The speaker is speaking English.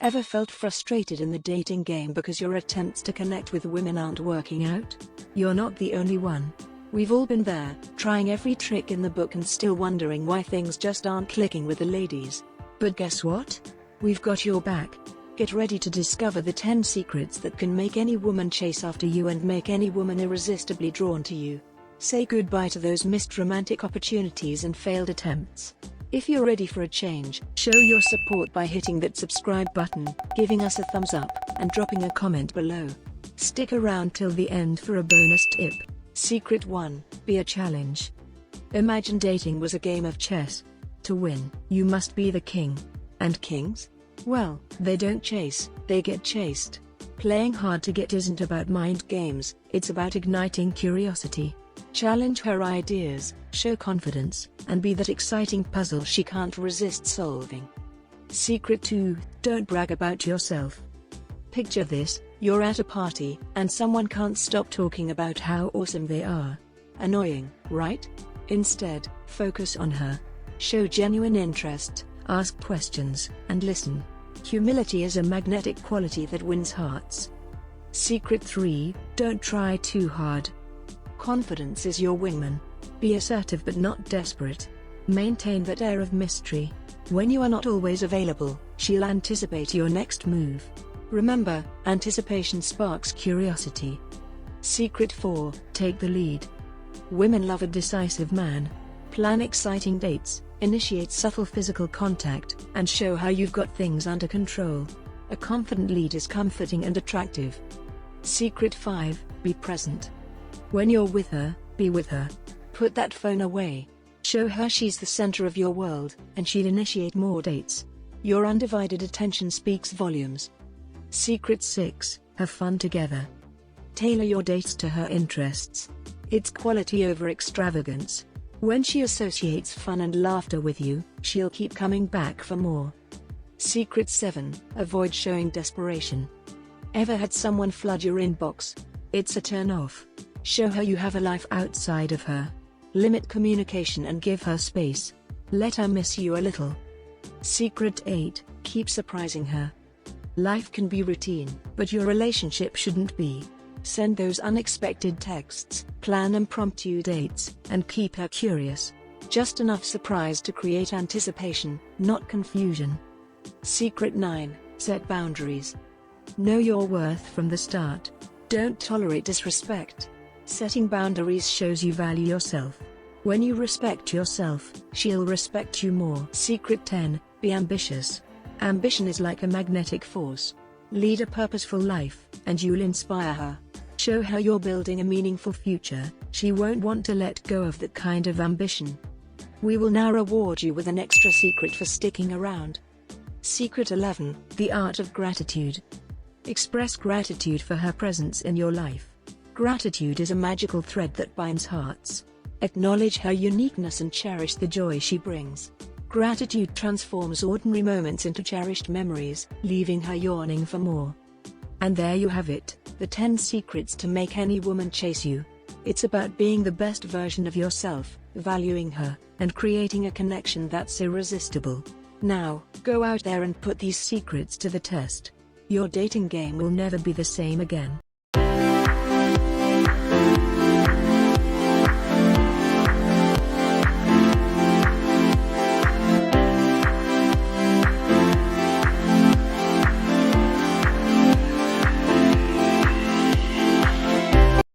Ever felt frustrated in the dating game because your attempts to connect with women aren't working out? You're not the only one. We've all been there, trying every trick in the book and still wondering why things just aren't clicking with the ladies. But guess what? We've got your back. Get ready to discover the 10 secrets that can make any woman chase after you and make any woman irresistibly drawn to you. Say goodbye to those missed romantic opportunities and failed attempts. If you're ready for a change, show your support by hitting that subscribe button, giving us a thumbs up, and dropping a comment below. Stick around till the end for a bonus tip. Secret 1. Be a challenge. Imagine dating was a game of chess. To win, you must be the king. And kings? Well, they don't chase, they get chased. Playing hard to get isn't about mind games, it's about igniting curiosity. Challenge her ideas, show confidence, and be that exciting puzzle she can't resist solving. Secret 2. Don't brag about yourself. Picture this, you're at a party, and someone can't stop talking about how awesome they are. Annoying, right? Instead, focus on her. Show genuine interest, ask questions, and listen. Humility is a magnetic quality that wins hearts. Secret 3. Don't try too hard. Confidence is your wingman. Be assertive but not desperate. Maintain that air of mystery. When you are not always available, she'll anticipate your next move. Remember, anticipation sparks curiosity. Secret 4. Take the lead. Women love a decisive man. Plan exciting dates, initiate subtle physical contact, and show how you've got things under control. A confident lead is comforting and attractive. Secret 5. Be present. When you're with her, be with her. Put that phone away. Show her she's the center of your world, and she'll initiate more dates. Your undivided attention speaks volumes. Secret 6. Have fun together. Tailor your dates to her interests. It's quality over extravagance. When she associates fun and laughter with you, she'll keep coming back for more. Secret 7. Avoid showing desperation. Ever had someone flood your inbox? It's a turn-off. Show her you have a life outside of her. Limit communication and give her space. Let her miss you a little. Secret 8. Keep surprising her. Life can be routine, but your relationship shouldn't be. Send those unexpected texts, plan impromptu dates, and keep her curious. Just enough surprise to create anticipation, not confusion. Secret 9. Set boundaries. Know your worth from the start. Don't tolerate disrespect. Setting boundaries shows you value yourself. When you respect yourself, she'll respect you more. Secret 10. Be ambitious. Ambition is like a magnetic force. Lead a purposeful life, and you'll inspire her. Show her you're building a meaningful future, she won't want to let go of that kind of ambition. We will now reward you with an extra secret for sticking around. Secret 11. The art of gratitude. Express gratitude for her presence in your life. Gratitude is a magical thread that binds hearts. Acknowledge her uniqueness and cherish the joy she brings. Gratitude transforms ordinary moments into cherished memories, leaving her yearning for more. And there you have it, the 10 secrets to make any woman chase you. It's about being the best version of yourself, valuing her, and creating a connection that's irresistible. Now, go out there and put these secrets to the test. Your dating game will never be the same again.